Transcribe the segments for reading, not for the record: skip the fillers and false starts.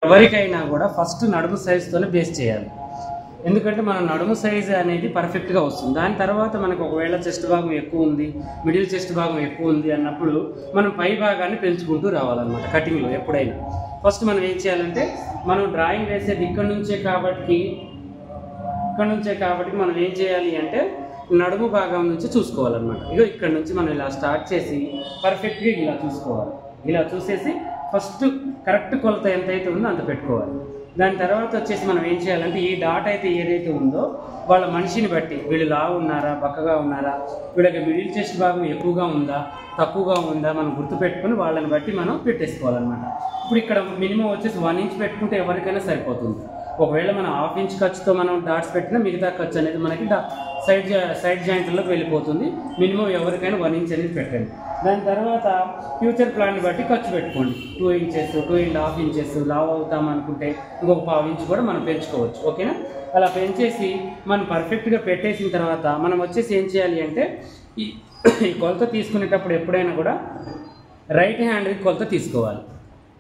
ఎవరికైనా కూడా ఫస్ట్ నడుము సైజుతోనే బేస్ చేయాలి. ఎందుకంటే మన నడుము సైజు అనేది పర్ఫెక్ట్గా వస్తుంది. దాని తర్వాత మనకు ఒకవేళ చెస్ట్ భాగం ఎక్కువ ఉంది, మిడిల్ చెస్ట్ భాగం ఎక్కువ ఉంది అన్నప్పుడు మనం పై భాగాన్ని పెంచుకుంటూ రావాలన్నమాట. కటింగ్లో ఎప్పుడైనా ఫస్ట్ మనం ఏం చేయాలంటే, మనం డ్రాయింగ్ వేసేది ఇక్కడ నుంచే కాబట్టి మనం ఏం చేయాలి అంటే నడుము భాగం నుంచి చూసుకోవాలన్నమాట. ఇగో ఇక్కడ నుంచి మనం ఇలా స్టార్ట్ చేసి పర్ఫెక్ట్గా ఇలా చూసుకోవాలి. ఇలా చూసేసి ఫస్ట్ కరెక్ట్ కొలత ఎంతైతే ఉందో అంత పెట్టుకోవాలి. దాని తర్వాత వచ్చేసి మనం ఏం చేయాలంటే, ఈ డాట్ అయితే ఏదైతే ఉందో వాళ్ళ మనిషిని బట్టి, వీళ్ళు లావు ఉన్నారా, బక్కగా ఉన్నారా, వీళ్ళకి మిడిల్ చెస్ట్ భాగం ఎక్కువగా ఉందా, తక్కువగా ఉందా మనం గుర్తుపెట్టుకొని వాళ్ళని బట్టి మనం పెట్టేసుకోవాలన్నమాట. ఇప్పుడు ఇక్కడ మినిమం వచ్చేసి 1 ఇంచ్ పెట్టుకుంటే ఎవరికైనా సరిపోతుంది. ఒకవేళ మనం 1/2 ఇంచ్ ఖర్చుతో మనం డాట్స్ పెట్టినా మిగతా ఖర్చు అనేది మనకి సైడ్ జాయింట్లోకి వెళ్ళిపోతుంది. మినిమం ఎవరికైనా 1 ఇంచ్ అనేది పెట్టండి. దాని తర్వాత ఫ్యూచర్ ప్లాన్ని బట్టి ఖర్చు పెట్టుకోండి. 2 ఇంచెస్ 2.5 ఇంచెస్ లావ్ అవుతాం అనుకుంటే ఇంకొక 1/2 ఇంచ్ కూడా మనం పెంచుకోవచ్చు. ఓకేనా? అలా పెంచేసి మనం పర్ఫెక్ట్గా పెట్టేసిన తర్వాత మనం వచ్చేసి ఏం చేయాలి అంటే, ఈ కొలత తీసుకునేటప్పుడు ఎప్పుడైనా కూడా రైట్ హ్యాండ్కి కొలత తీసుకోవాలి.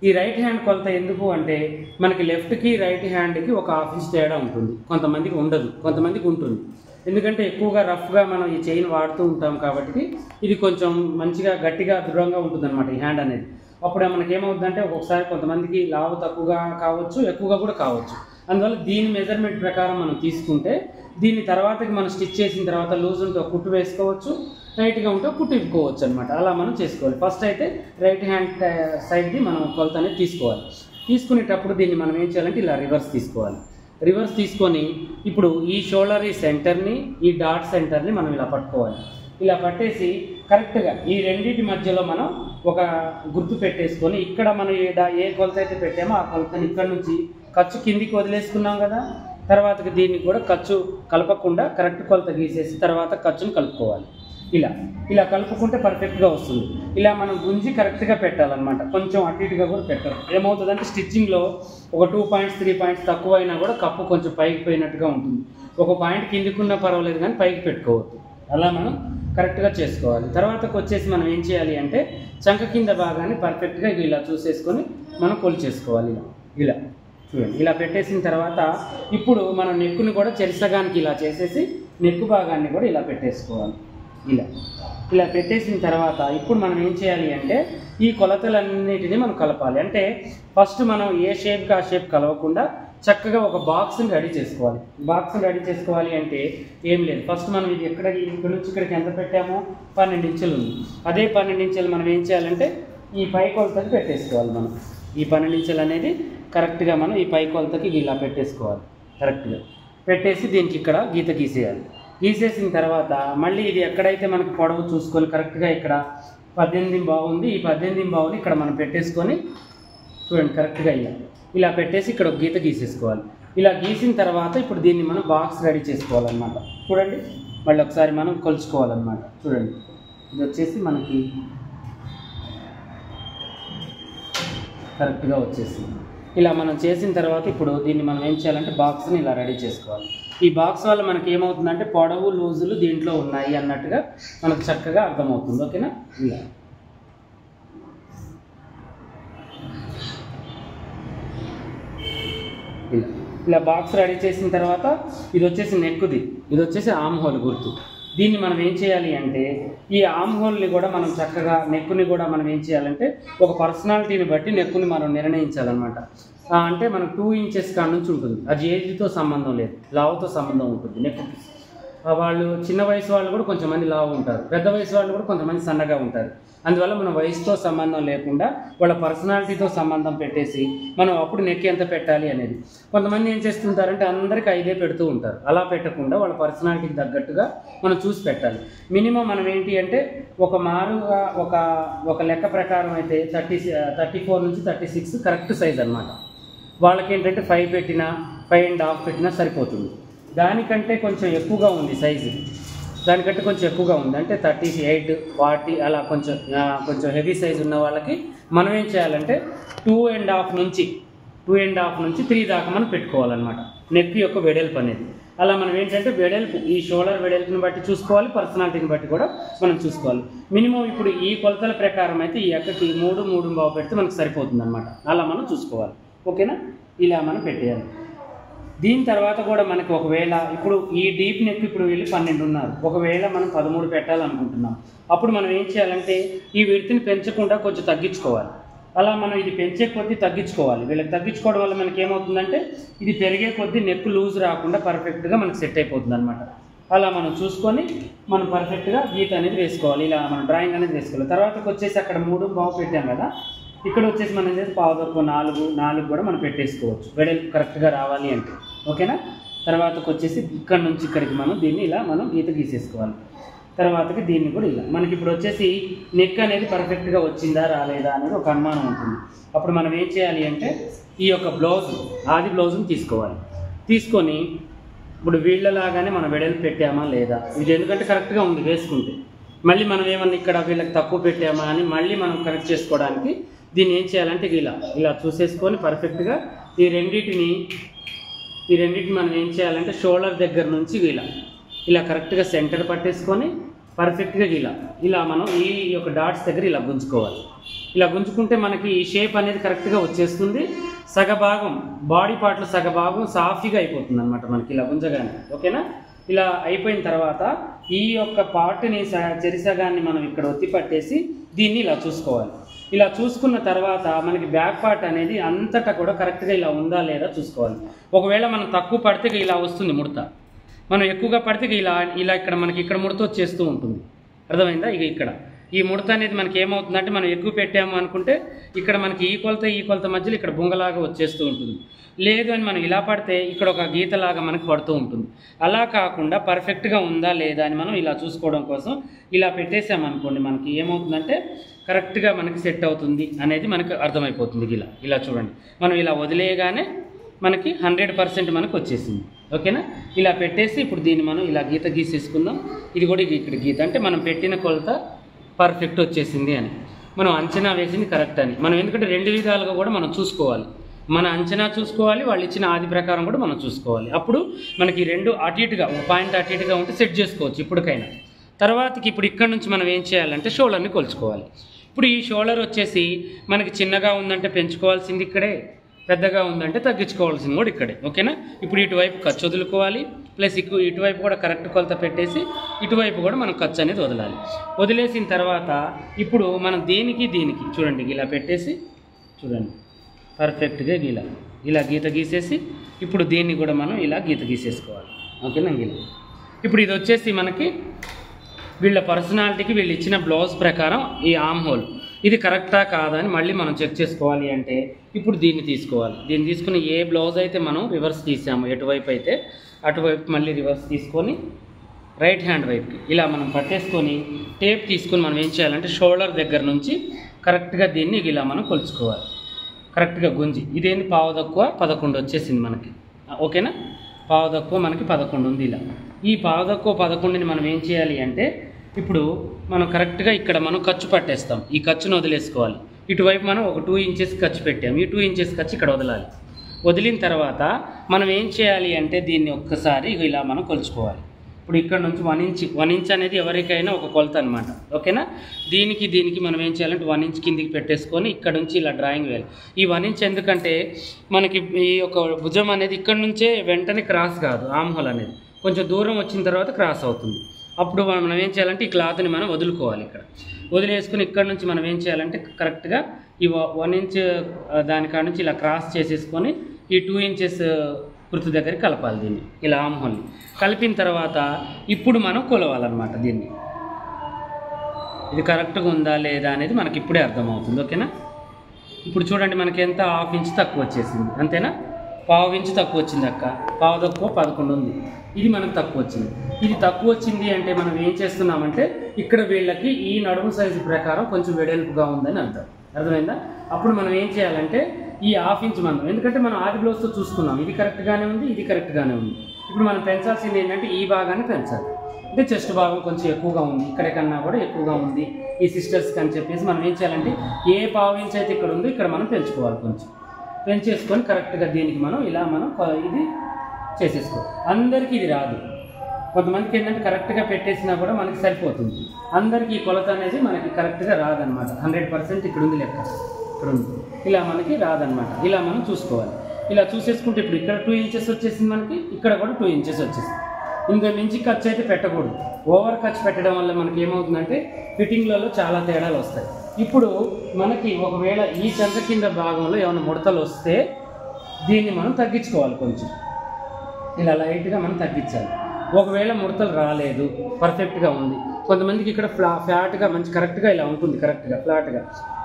ఈ రైట్ హ్యాండ్ కొలత ఎందుకు అంటే, మనకి లెఫ్ట్కి రైట్ హ్యాండ్కి ఒక 1/2 ఇంచ్ తేడా ఉంటుంది. కొంతమందికి ఉండదు, కొంతమందికి ఉంటుంది. ఎందుకంటే ఎక్కువగా రఫ్గా మనం ఈ చైన్ వాడుతూ ఉంటాం కాబట్టి ఇది కొంచెం మంచిగా గట్టిగా దృఢంగా ఉంటుంది అనమాట ఈ హ్యాండ్ అనేది. అప్పుడు మనకేమవుతుందంటే, ఒక్కొక్కసారి కొంతమందికి లావు తక్కువగా కావచ్చు, ఎక్కువగా కూడా కావచ్చు. అందువల్ల దీని మెజర్మెంట్ ప్రకారం మనం తీసుకుంటే దీన్ని తర్వాతకి మనం స్టిచ్ చేసిన తర్వాత లూజ్ ఉంటే ఒక కుట్టు వేసుకోవచ్చు, టైట్గా ఉంటే కుట్టు ఇప్పుకోవచ్చు అనమాట. అలా మనం చేసుకోవాలి. ఫస్ట్ అయితే రైట్ హ్యాండ్ సైడ్ది మనం కొలత అనేది తీసుకోవాలి. తీసుకునేటప్పుడు దీన్ని మనం ఏం చేయాలంటే ఇలా రివర్స్ తీసుకోవాలి. రివర్స్ తీసుకొని ఇప్పుడు ఈ షోల్డర్ ఈ సెంటర్ని, ఈ డాట్ సెంటర్ని మనం ఇలా పట్టుకోవాలి. ఇలా పట్టేసి కరెక్ట్గా ఈ రెండింటి మధ్యలో మనం ఒక గుర్తు పెట్టేసుకొని, ఇక్కడ మనం ఏ కొలత అయితే పెట్టామో ఆ కొలతని ఇక్కడ నుంచి ఖర్చు కిందికి వదిలేసుకున్నాం కదా, తర్వాతకి దీన్ని కూడా ఖర్చు కలపకుండా కరెక్ట్ కొలత గీసేసి తర్వాత ఖర్చును కలుపుకోవాలి. ఇలా కలుపుకుంటే పర్ఫెక్ట్గా వస్తుంది. ఇలా మనం గుంజి కరెక్ట్గా పెట్టాలన్నమాట. కొంచెం అటు ఇటుగా కూడా పెట్టాలి. ఏమవుతుందంటే స్టిచ్చింగ్లో ఒక 2 పాయింట్స్ 3 పాయింట్స్ తక్కువ అయినా కూడా కప్పు కొంచెం పైకి పోయినట్టుగా ఉంటుంది. ఒక పాయింట్ కిందికున్నా పర్వాలేదు కానీ పైకి పెట్టుకోవద్దు. అలా మనం కరెక్ట్గా చేసుకోవాలి. తర్వాతకు వచ్చేసి మనం ఏం చేయాలి అంటే, చంక కింద భాగాన్ని పర్ఫెక్ట్గా ఇలా చూసేసుకొని మనం కొలిచేసుకోవాలి. ఇలా చూడండి. ఇలా పెట్టేసిన తర్వాత ఇప్పుడు మనం నెక్కుని కూడా చెరిసగానికి ఇలా చేసేసి నెక్కు భాగాన్ని కూడా ఇలా పెట్టేసుకోవాలి. ఇలా పెట్టేసిన తర్వాత ఇప్పుడు మనం ఏం చేయాలి అంటే, ఈ కొలతలన్నిటినీ మనం కలపాలి. అంటే ఫస్ట్ మనం ఏ షేప్కి ఆ షేప్ కలవకుండా చక్కగా ఒక బాక్స్ని రెడీ చేసుకోవాలి. బాక్స్ని రెడీ చేసుకోవాలి అంటే ఏం లేదు, ఫస్ట్ మనం ఇది ఇక్కడ నుంచి ఇక్కడికి ఎంత పెట్టామో 12 ఇంచులు ఉంది. అదే 12 ఇంచులు మనం ఏం చేయాలంటే ఈ పై కొలతకి పెట్టేసుకోవాలి. మనం ఈ 12 ఇంచులు అనేది కరెక్ట్గా మనం ఈ పై కొలతకి ఇలా పెట్టేసుకోవాలి. కరెక్ట్గా పెట్టేసి దీనికి ఇక్కడ గీత గీసేయాలి. గీసేసిన తర్వాత మళ్ళీ ఇది ఎక్కడైతే మనకు పొడవు చూసుకొని కరెక్ట్గా ఇక్కడ 18 బాగుంది, ఈ 18 బాగుంది ఇక్కడ మనం పెట్టేసుకొని చూడండి కరెక్ట్గా ఇలా పెట్టేసి ఇక్కడ ఒక గీత గీసేసుకోవాలి. ఇలా గీసిన తర్వాత ఇప్పుడు దీన్ని మనం బాక్స్ రెడీ చేసుకోవాలన్నమాట. చూడండి మళ్ళీ ఒకసారి మనం కొలుచుకోవాలన్నమాట. చూడండి ఇది వచ్చేసి మనకి కరెక్ట్గా వచ్చేసింది. ఇలా మనం చేసిన తర్వాత ఇప్పుడు దీన్ని మనం ఏం చేయాలంటే బాక్స్ని ఇలా రెడీ చేసుకోవాలి. ఈ బాక్స్ వల్ల మనకి ఏమవుతుందంటే పొడవు లూజులు దీంట్లో ఉన్నాయి అన్నట్టుగా మనకు చక్కగా అర్థమవుతుంది. ఓకేనా? ఇలా బాక్స్ రెడీ చేసిన తర్వాత ఇది వచ్చేసి నెక్కుది, ఇది వచ్చేసి ఆమ్ హోల్ గుర్తు. దీన్ని మనం ఏం చేయాలి అంటే, ఈ ఆమ్ హోల్ని కూడా మనం చక్కగా నెక్కుని కూడా మనం ఏం చేయాలంటే ఒక పర్సనాలిటీని బట్టి నెక్కుని మనం నిర్ణయించాలన్నమాట. అంటే మనకు 2 ఇంచెస్ కాడ నుంచి ఉంటుంది. అది ఏజ్తో సంబంధం లేదు, లావుతో సంబంధం ఉంటుంది నెక్కుకి. వాళ్ళు చిన్న వయసు వాళ్ళు కూడా కొంతమంది లావు ఉంటారు, పెద్ద వయసు వాళ్ళు కూడా కొంతమంది సన్నగా ఉంటారు. అందువల్ల మన వయసుతో సంబంధం లేకుండా వాళ్ళ పర్సనాలిటీతో సంబంధం పెట్టేసి మనం అప్పుడు నెక్ ఎంత పెట్టాలి అనేది. కొంతమంది ఏం చేస్తుంటారంటే అందరికీ 5 పెడుతూ ఉంటారు. అలా పెట్టకుండా వాళ్ళ పర్సనాలిటీకి తగ్గట్టుగా మనం చూసి పెట్టాలి. మినిమం మనం ఏంటి అంటే ఒక మారుగా ఒక లెక్క ప్రకారం అయితే 34 నుంచి 36 కరెక్ట్ సైజ్ అనమాట. వాళ్ళకి ఏంటంటే 5 పెట్టినా 5.5 పెట్టినా సరిపోతుంది. దానికంటే కొంచెం ఎక్కువగా ఉంది సైజు, దానికంటే కొంచెం ఎక్కువగా ఉంది అంటే 38, 40 అలా కొంచెం హెవీ సైజు ఉన్న వాళ్ళకి మనం ఏం చేయాలంటే 2.5 నుంచి 3 దాకా మనం పెట్టుకోవాలన్నమాట నెక్ యొక్క వెడల్పు అనేది. అలా మనం ఏంటంటే వెడల్పు ఈ షోల్డర్ వెడల్పుని బట్టి చూసుకోవాలి, పర్సనాలిటీని బట్టి కూడా మనం చూసుకోవాలి. మినిమం ఇప్పుడు ఈ కొలతల ప్రకారం అయితే ఈ ఎక్కకి 3, 3.5 పెడితే మనకు సరిపోతుంది అనమాట. అలా మనం చూసుకోవాలి. ఓకేనా, ఇలా మనం పెట్టేయాలి. దీని తర్వాత కూడా మనకి ఒకవేళ ఇప్పుడు ఈ డీప్ నెక్ ఇప్పుడు వీళ్ళు 12 ఉన్నారు, ఒకవేళ మనం 13 పెట్టాలనుకుంటున్నాం, అప్పుడు మనం ఏం చేయాలంటే ఈ విడ్త్ని పెంచకుండా కొంచెం తగ్గించుకోవాలి. అలా మనం ఇది పెంచే కొద్దీ తగ్గించుకోవాలి. వీళ్ళకి తగ్గించుకోవడం వల్ల మనకి ఏమవుతుందంటే ఇది పెరిగే కొద్దీ నెక్ లూజ్ రాకుండా పర్ఫెక్ట్గా మనకి సెట్ అయిపోతుంది అనమాట. అలా మనం చూసుకొని మనం పర్ఫెక్ట్గా గీత అనేది వేసుకోవాలి. ఇలా మనం డ్రాయింగ్ అనేది వేసుకోవాలి. తర్వాతకి వచ్చేసి అక్కడ 3 పెట్టాం కదా, ఇక్కడ వచ్చేసి మనం చేసి 4 కూడా మనం పెట్టేసుకోవచ్చు వెడల్పు కరెక్ట్గా రావాలి అంటే. ఓకేనా, తర్వాతకి వచ్చేసి ఇక్కడ నుంచి ఇక్కడికి మనం దీన్ని ఇలా మనం గీత గీసేసుకోవాలి. తర్వాతకి దీన్ని కూడా ఇలా మనకి ఇప్పుడు వచ్చేసి నెక్ అనేది పర్ఫెక్ట్గా వచ్చిందా రాలేదా అనేది ఒక అనుమానం ఉంటుంది. అప్పుడు మనం ఏం చేయాలి అంటే ఈ యొక్క ఆది బ్లౌజ్ని తీసుకోవాలి. తీసుకొని ఇప్పుడు వీళ్ళలాగానే మనం వెడల్పు పెట్టామా లేదా, ఇది ఎందుకంటే కరెక్ట్గా ఉంది వేసుకుంటే, మళ్ళీ మనం ఏమన్నా ఇక్కడ వీళ్ళకి తక్కువ పెట్టామా అని మళ్ళీ మనం కరెక్ట్ చేసుకోవడానికి దీన్ని ఏం చేయాలంటే ఇలా చూసేసుకొని పర్ఫెక్ట్గా ఈ రెండింటిని మనం ఏం చేయాలంటే షోల్డర్ దగ్గర నుంచి ఇలా కరెక్ట్గా సెంటర్ పట్టేసుకొని పర్ఫెక్ట్గా ఇలా మనం ఈ యొక్క డాట్స్ దగ్గర ఇలా గుంజుకోవాలి. ఇలా గుంజుకుంటే మనకి ఈ షేప్ అనేది కరెక్ట్గా వచ్చేస్తుంది. సగభాగం బాడీ పార్ట్లో సగభాగం సాఫీగా అయిపోతుంది అనమాట మనకి ఇలా గుంజగానే. ఓకేనా, ఇలా అయిపోయిన తర్వాత ఈ యొక్క పార్ట్ని చెరిసగాన్ని మనం ఇక్కడ ఒత్తి పట్టేసి దీన్ని ఇలా చూసుకోవాలి. ఇలా చూసుకున్న తర్వాత మనకి బ్యాక్ పార్ట్ అనేది అంతటా కూడా కరెక్ట్గా ఇలా ఉందా లేదా చూసుకోవాలి. ఒకవేళ మనం తక్కువ పడితే ఇలా వస్తుంది ముడత, మనం ఎక్కువగా పడితే ఇలా ఇక్కడ మనకి ఇక్కడ ముడత వచ్చేస్తూ ఉంటుంది. అర్థమైందా? ఇక్కడ ఈ ముడత అనేది మనకి ఏమవుతుందంటే మనం ఎక్కువ పెట్టాము అనుకుంటే ఇక్కడ మనకి ఈ కొలత మధ్యలో ఇక్కడ బొంగలాగా వచ్చేస్తూ ఉంటుంది. లేదు అని మనం ఇలా పడితే ఇక్కడ ఒక గీతలాగా మనకి పడుతూ ఉంటుంది. అలా కాకుండా పర్ఫెక్ట్గా ఉందా లేదా అని మనం ఇలా చూసుకోవడం కోసం ఇలా పెట్టేసామనుకోండి, మనకి ఏమవుతుందంటే కరెక్ట్గా మనకి సెట్ అవుతుంది అనేది మనకు అర్థమైపోతుంది. ఇలా చూడండి, మనం ఇలా వదిలేయగానే మనకి 100% మనకు వచ్చేసింది. ఓకేనా, ఇలా పెట్టేసి ఇప్పుడు దీన్ని మనం ఇలా గీత గీసేసుకుందాం. ఇది కూడా ఇక్కడ గీత అంటే మనం పెట్టిన కొలత పర్ఫెక్ట్ వచ్చేసింది అని మనం అంచనా వేసింది కరెక్ట్ అని మనం, ఎందుకంటే 2 విధాలుగా కూడా మనం చూసుకోవాలి. మన అంచనా చూసుకోవాలి, వాళ్ళు ఇచ్చిన ఆది ప్రకారం కూడా మనం చూసుకోవాలి. అప్పుడు మనకి 2 అటు ఇటుగా ఒక పాయింట్ అటు ఇటుగా ఉంటే సెట్ చేసుకోవచ్చు ఇప్పటికైనా. తర్వాతకి ఇప్పుడు ఇక్కడ నుంచి మనం ఏం చేయాలంటే షోల్డర్ని కొలుచుకోవాలి. ఇప్పుడు ఈ షోల్డర్ వచ్చేసి మనకి చిన్నగా ఉందంటే పెంచుకోవాల్సింది ఇక్కడే, పెద్దగా ఉందంటే తగ్గించుకోవాల్సింది కూడా ఇక్కడే. ఓకేనా, ఇప్పుడు ఇటువైపు ఖర్చు వదులుకోవాలి, ప్లస్ ఇటువైపు కూడా కరెక్ట్ కొలత పెట్టేసి ఇటువైపు కూడా మనం ఖర్చు అనేది వదలాలి. వదిలేసిన తర్వాత ఇప్పుడు మనం దీనికి చూడండి ఇలా పెట్టేసి చూడండి పర్ఫెక్ట్గా ఇలా గీత గీసేసి ఇప్పుడు దీన్ని కూడా మనం ఇలా గీత గీసేసుకోవాలి. ఓకేనా, ఇప్పుడు ఇది వచ్చేసి మనకి వీళ్ళ పర్సనాలిటీకి వీళ్ళు ఇచ్చిన బ్లౌజ్ ప్రకారం ఈ ఆర్మ్ హోల్ ఇది కరెక్టా కాదా అని మళ్ళీ మనం చెక్ చేసుకోవాలి. అంటే ఇప్పుడు దీన్ని తీసుకోవాలి. దీన్ని తీసుకుని ఏ బ్లౌజ్ అయితే మనం రివర్స్ తీసామో ఎటువైపు అయితే అటువైపు మళ్ళీ రివర్స్ తీసుకొని రైట్ హ్యాండ్ వైపుకి ఇలా మనం పట్టేసుకొని టేప్ తీసుకొని మనం ఏం చేయాలంటే షోల్డర్ దగ్గర నుంచి కరెక్ట్గా దీన్ని ఇలా మనం కొలుచుకోవాలి. కరెక్ట్గా గుంజి ఇదేంటి 11 వచ్చేసింది మనకి. ఓకేనా, 11 మనకి 11 ఉంది. ఈ 11 మనం ఏం చేయాలి అంటే ఇప్పుడు మనం కరెక్ట్గా ఇక్కడ మనం ఖర్చు పట్టేస్తాం. ఈ ఖర్చును వదిలేసుకోవాలి. ఇటువైపు మనం ఒక 2 ఇంచెస్ ఖర్చు పెట్టాము. ఈ 2 ఇంచెస్ ఖర్చు ఇక్కడ వదలాలి. వదిలిన తర్వాత మనం ఏం చేయాలి అంటే దీన్ని ఒక్కసారి ఇలా మనం కొలుచుకోవాలి. ఇప్పుడు ఇక్కడ నుంచి 1 ఇంచ్ అనేది ఎవరికైనా ఒక కొలత అనమాట. ఓకేనా, దీనికి మనం ఏం చేయాలంటే 1 ఇంచ్ కిందికి పెట్టేసుకొని ఇక్కడ నుంచి ఇలా డ్రాయింగ్ వేయాలి. ఈ 1 ఇంచ్ ఎందుకంటే మనకి ఈ యొక్క భుజం అనేది ఇక్కడ నుంచే వెంటనే క్రాస్ కాదు, ఆర్మ్ హోల్ అనేది కొంచెం దూరం వచ్చిన తర్వాత క్రాస్ అవుతుంది. అప్పుడు మనం ఏం చేయాలంటే ఈ క్లాత్ని మనం వదులుకోవాలి. ఇక్కడ వదిలేసుకుని ఇక్కడ నుంచి మనం ఏం చేయాలంటే కరెక్ట్గా ఈ 1 ఇంచ్ దానికాడ నుంచి ఇలా క్రాస్ చేసేసుకొని ఈ 2 ఇంచెస్ కృతి దగ్గర కలపాలి. దీన్ని ఇలా ఆర్మ్ హోల్ని కలిపిన తర్వాత ఇప్పుడు మనం కొలవాలన్నమాట. దీన్ని ఇది కరెక్ట్గా ఉందా లేదా అనేది మనకి ఇప్పుడే అర్థమవుతుంది. ఓకేనా, ఇప్పుడు చూడండి మనకి ఎంత 1/2 ఇంచ్ తక్కువ వచ్చేసింది, అంతేనా? 1/2 ఇంచ్ తక్కువ వచ్చింది అక్క, 11 ఉంది. ఇది మనకు తక్కువ వచ్చింది. ఇది తక్కువ వచ్చింది అంటే మనం ఏం చేస్తున్నామంటే ఇక్కడ వీళ్ళకి ఈ నడుము సైజు ప్రకారం కొంచెం వెడల్పుగా ఉందని అంటారు. అర్థమైందా? అప్పుడు మనం ఏం చేయాలంటే ఈ 1/2 ఇంచ్ మనం, ఎందుకంటే మనం ఆది బ్లౌజ్తో చూసుకున్నాం, ఇది కరెక్ట్గానే ఉంది, ఇది కరెక్ట్గానే ఉంది. ఇప్పుడు మనం పెంచాల్సింది ఏంటంటే ఈ భాగాన్ని పెంచాలి. అంటే చెస్ట్ భాగం కొంచెం ఎక్కువగా ఉంది, ఇక్కడికన్నా కూడా ఎక్కువగా ఉంది ఈ సిస్టర్స్కి అని చెప్పేసి మనం ఏం చేయాలంటే ఏ 1/2 ఇంచ్ అయితే ఇక్కడ ఉందో ఇక్కడ మనం పెంచుకోవాలి. కొంచెం పెంచేసుకొని కరెక్ట్గా దీనికి మనం ఇలా మనం ఇది చేసేసుకోవాలి. అందరికీ ఇది రాదు, కొంతమందికి ఏంటంటే కరెక్ట్గా పెట్టేసినా కూడా మనకి సరిపోతుంది. అందరికీ ఈ కొలత అనేది మనకి కరెక్ట్గా రాదనమాట. 100% ఇక్కడ ఉంది లెక్క. ఇక్కడ ఉంది, ఇలా మనకి రాదనమాట. ఇలా మనం చూసుకోవాలి. ఇలా చూసేసుకుంటే ఇప్పుడు ఇక్కడ 2 ఇంచెస్ వచ్చేసింది మనకి, ఇక్కడ కూడా 2 ఇంచెస్ వచ్చేసింది. ఇందులో నుంచి ఖర్చు అయితే పెట్టకూడదు. ఓవర్ ఖర్చు పెట్టడం వల్ల మనకి ఏమవుతుందంటే ఫిట్టింగ్లలో చాలా తేడాలు వస్తాయి. ఇప్పుడు మనకి ఒకవేళ ఈ చెంత కింద భాగంలో ఏమైనా ముడతలు వస్తే దీన్ని మనం తగ్గించుకోవాలి. కొంచెం ఇలా లైట్గా మనం తగ్గించాలి. ఒకవేళ ముడతలు రాలేదు, పర్ఫెక్ట్గా ఉంది, కొంతమందికి ఇక్కడ ఫ్లాట్గా మంచి కరెక్ట్గా ఇలా ఉంటుంది, కరెక్ట్గా ఫ్లాట్గా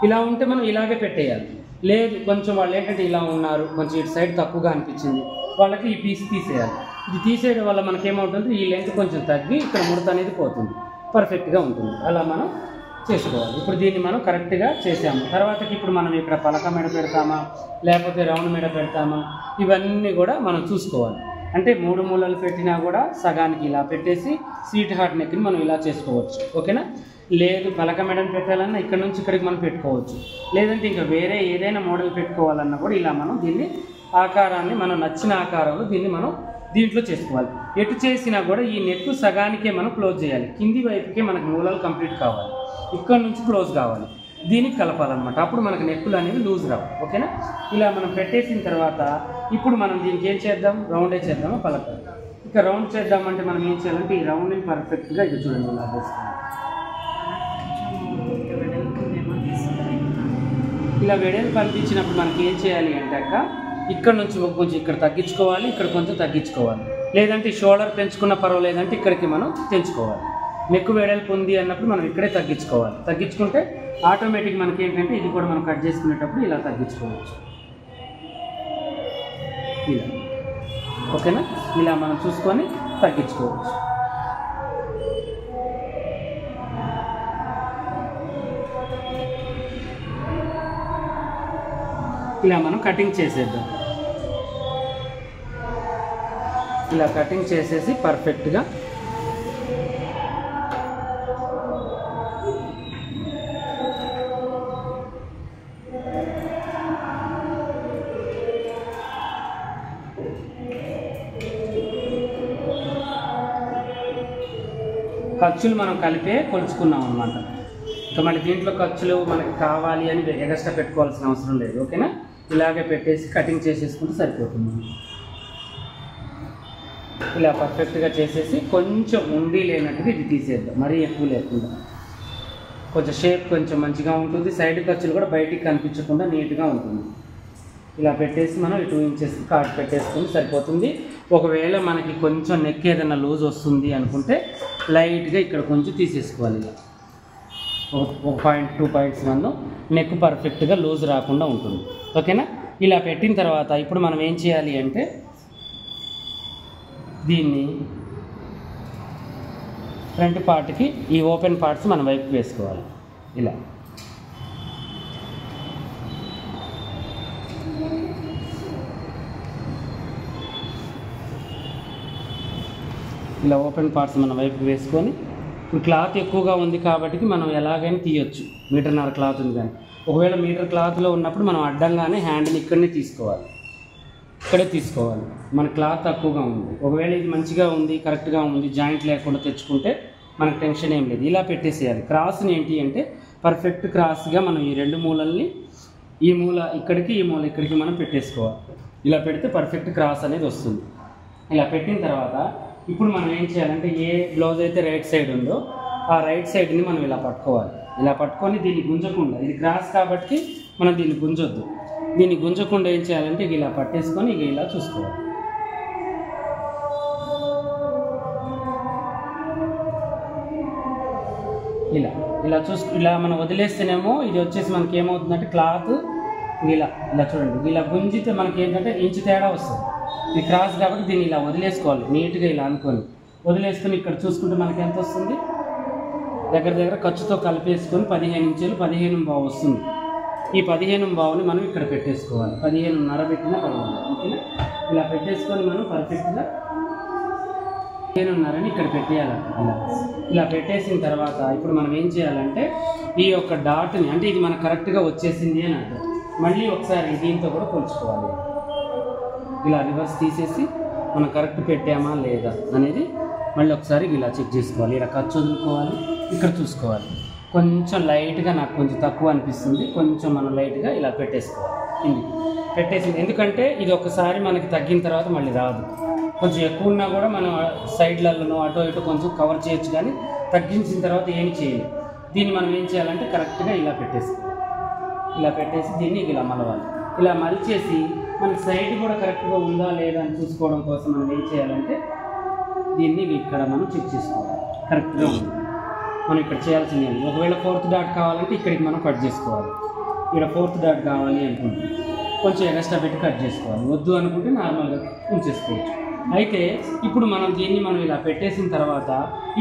ఇలా ఉంటే మనం ఇలాగే పెట్టేయాలి. లేదు కొంచెం వాళ్ళు ఏంటంటే ఇలా ఉన్నారు, కొంచెం ఇటు సైడ్ తక్కువగా అనిపించింది, వాళ్ళకి ఈ పీస్ తీసేయాలి. ఇది తీసేయడం వల్ల మనకేమవుతుంది, ఈ లెంత్ కొంచెం తగ్గి ఇక్కడ ముడత అనేది పోతుంది, పర్ఫెక్ట్గా ఉంటుంది. అలా మనం చేసుకోవాలి. ఇప్పుడు దీన్ని మనం కరెక్ట్గా చేసాము. తర్వాతకి ఇప్పుడు మనం ఇక్కడ పలక మెడ పెడతామా లేకపోతే రౌండ్ మెడ పెడతామా, ఇవన్నీ కూడా మనం చూసుకోవాలి. అంటే 3 మూలలు పెట్టినా కూడా సగానికి ఇలా పెట్టేసి స్వీట్ హార్ట్ నెక్ని మనం ఇలా చేసుకోవచ్చు. ఓకేనా? లేదు పలక మెడని పెట్టాలన్నా ఇక్కడ నుంచి ఇక్కడికి మనం పెట్టుకోవచ్చు. లేదంటే ఇంకా వేరే ఏదైనా మోడల్ పెట్టుకోవాలన్నా కూడా ఇలా మనం దీన్ని ఆకారాన్ని మనం నచ్చిన ఆకారంలో దీన్ని మనం దీంట్లో చేసుకోవాలి. ఎటు చేసినా కూడా ఈ నెట్ సగానికే మనం క్లోజ్ చేయాలి. కింది వైపుకే మనకు మూలలు కంప్లీట్ కావాలి, ఇక్కడ నుంచి క్లోజ్ కావాలి, దీనికి కలపాలన్నమాట. అప్పుడు మనకు నెక్కులు అనేవి లూజ్ రావు. ఓకేనా? ఇలా మనం పెట్టేసిన తర్వాత ఇప్పుడు మనం దీనికి ఏం చేద్దాం, రౌండే చేద్దామా పలక. ఇక రౌండ్ చేద్దామంటే మనం ఏం చేయాలంటే ఈ రౌండ్ని పర్ఫెక్ట్గా ఇది చూడండి ఇలా వేసుకోవాలి. ఇలా వెడల్పు కనిపించినప్పుడు మనకి ఏం చేయాలి అంటే అక్క ఇక్కడ నుంచి కొంచెం ఇక్కడ తగ్గించుకోవాలి, ఇక్కడ కొంచెం తగ్గించుకోవాలి. లేదంటే షోల్డర్ పెంచుకున్న పర్వాలేదంటే ఇక్కడికి మనం తెంచుకోవాలి. నెక్కు వెడల్పు ఉంది అన్నప్పుడు మనం ఇక్కడే తగ్గించుకోవాలి. తగ్గించుకుంటే ఆటోమేటిక్ మనకి ఏంటంటే ఇది కూడా మనం కట్ చేసుకునేటప్పుడు ఇలా తగ్గించుకోవచ్చు. ఇలా ఓకేనా? ఇలా మనం చూసుకొని తగ్గించుకోవచ్చు. ఇలా మనం కటింగ్ చేసేద్దాం. ఇలా కటింగ్ చేసేసి పర్ఫెక్ట్గా ఖర్చులు మనం కలిపే కొలుచుకున్నాం అన్నమాట. ఇంకా మళ్ళీ దీంట్లో ఖర్చులు మనకి కావాలి అని ఎగస్ట్రా పెట్టుకోవాల్సిన అవసరం లేదు. ఓకేనా? ఇలాగే పెట్టేసి కటింగ్ చేసేసుకుంటే సరిపోతుంది. ఇలా పర్ఫెక్ట్గా చేసేసి కొంచెం ఉండి లేనట్టుగా ఇది తీసేద్దాం, మరీ ఎక్కువ లేకుండా. కొంచెం షేప్ కొంచెం మంచిగా ఉంటుంది, సైడ్ ఖర్చులు కూడా బయటికి కనిపించకుండా నీట్గా ఉంటుంది. ఇలా పెట్టేసి మనం 2 ఇంచెస్ కార్డ్ పెట్టేసుకుని సరిపోతుంది. ఒకవేళ మనకి కొంచెం నెక్ ఏదైనా లూజ్ వస్తుంది అనుకుంటే లైట్గా ఇక్కడ కొంచెం తీసేసుకోవాలి. ఇలా 1 పాయింట్ 2 పాయింట్స్ మనం నెక్ పర్ఫెక్ట్గా లూజ్ రాకుండా ఉంటుంది. ఓకేనా? ఇలా పెట్టిన తర్వాత ఇప్పుడు మనం ఏం చేయాలి అంటే దీన్ని ఫ్రంట్ పార్ట్కి ఈ ఓపెన్ పార్ట్స్ మనం వైపు వేసుకోవాలి. ఇలా ఇలా ఓపెన్ పార్ట్స్ మనం వైపు వేసుకొని ఇప్పుడు క్లాత్ ఎక్కువగా ఉంది కాబట్టి మనం ఎలాగైనా తీయొచ్చు. 1.5 మీటర్ క్లాత్ ఉంది కానీ ఒకవేళ మీటర్ క్లాత్లో ఉన్నప్పుడు మనం అడ్డంగానే హ్యాండ్ని ఇక్కడనే తీసుకోవాలి, ఇక్కడే తీసుకోవాలి. మన క్లాత్ తక్కువగా ఉంది, ఒకవేళ ఇది మంచిగా ఉంది కరెక్ట్గా ఉంది జాయింట్ లేకుండా తెచ్చుకుంటే మనకు టెన్షన్ ఏం లేదు. ఇలా పెట్టేసేయాలి. క్రాస్ని ఏంటి అంటే పర్ఫెక్ట్ క్రాస్గా మనం ఈ 2 మూలల్ని ఈ మూల ఇక్కడికి ఈ మూల ఇక్కడికి మనం పెట్టేసుకోవాలి. ఇలా పెడితే పర్ఫెక్ట్ క్రాస్ అనేది వస్తుంది. ఇలా పెట్టిన తర్వాత ఇప్పుడు మనం ఏం చేయాలంటే ఏ బ్లౌజ్ అయితే రైట్ సైడ్ ఉందో ఆ రైట్ సైడ్ని మనం ఇలా పట్టుకోవాలి. ఇలా పట్టుకొని దీన్ని గుంజకుండా, ఇది క్రాస్ కాబట్టి మనం దీన్ని గుంజొద్దు. దీన్ని గుంజకుండా ఏం చేయాలంటే ఇలా పట్టేసుకొని ఇక ఇలా చూసుకోవాలి. ఇలా మనం వదిలేస్తేనేమో ఇది వచ్చేసి మనకి ఏమవుతుందంటే క్లాత్ ఇలా చూడండి, ఇలా గుంజితే మనకి ఏంటంటే ఇంచు తేడా వస్తుంది. ఇది క్రాస్ కాబట్టి దీన్ని ఇలా వదిలేసుకోవాలి. నీట్గా ఇలా అనుకొని వదిలేసుకొని ఇక్కడ చూసుకుంటే మనకి ఎంత వస్తుంది, దగ్గర ఖర్చుతో కలిపేసుకొని 15 ఇంచులు 15.5 వస్తుంది. ఈ 15.5ని మనం ఇక్కడ పెట్టేసుకోవాలి. 15.5 పెట్టినా పర్వాలేదు. ఓకేనా? ఇలా పెట్టేసుకొని మనం పర్ఫెక్ట్గా 15.5ని ఇక్కడ పెట్టేయాలి. ఇలా పెట్టేసిన తర్వాత ఇప్పుడు మనం ఏం చేయాలంటే ఈ యొక్క డాట్ని, అంటే ఇది మనకు కరెక్ట్గా వచ్చేసింది అని అర్థం, మళ్ళీ ఒకసారి దీంతో కూడా కొలుచుకోవాలి. ఇలా రివర్స్ తీసేసి మనం కరెక్ట్ పెట్టామా లేదా అనేది మళ్ళీ ఒకసారి ఇలా చెక్ చేసుకోవాలి. ఇలా ఖర్చు వదులుకోవాలి, ఇక్కడ చూసుకోవాలి. కొంచెం లైట్గా నాకు కొంచెం తక్కువ అనిపిస్తుంది, కొంచెం మనం లైట్గా ఇలా పెట్టేసుకోవాలి కిందికి పెట్టేసింది. ఎందుకంటే ఇది ఒకసారి మనకి తగ్గిన తర్వాత మళ్ళీ రాదు. కొంచెం ఎక్కువ ఉన్నా కూడా మనం సైడ్లలో అటో ఇటో కొంచెం కవర్ చేయొచ్చు, కానీ తగ్గించిన తర్వాత ఏమి చేయలేదు. దీన్ని మనం ఏం చేయాలంటే కరెక్ట్గా ఇలా పెట్టేసుకోవాలి. ఇలా పెట్టేసి దీన్ని ఇలా మలవాలి. ఇలా మలిచేసి మనకి సైడ్ కూడా కరెక్ట్గా ఉందా లేదా అని చూసుకోవడం కోసం మనం ఏం చేయాలంటే దీన్ని ఇక్కడ మనం చెక్ చేసుకోవాలి కరెక్ట్గా ఉంది. మనం ఇక్కడ చేయాల్సింది ఒకవేళ 4th డాట్ కావాలంటే ఇక్కడికి మనం కట్ చేసుకోవాలి. ఇక్కడ 4th డాట్ కావాలి అనుకుంటే కొంచెం ఎక్స్ట్రా పెట్టి కట్ చేసుకోవాలి, వద్దు అనుకుంటే నార్మల్గా ఉంచేసుకోవచ్చు. అయితే ఇప్పుడు మనం దీన్ని మనం ఇలా పెట్టేసిన తర్వాత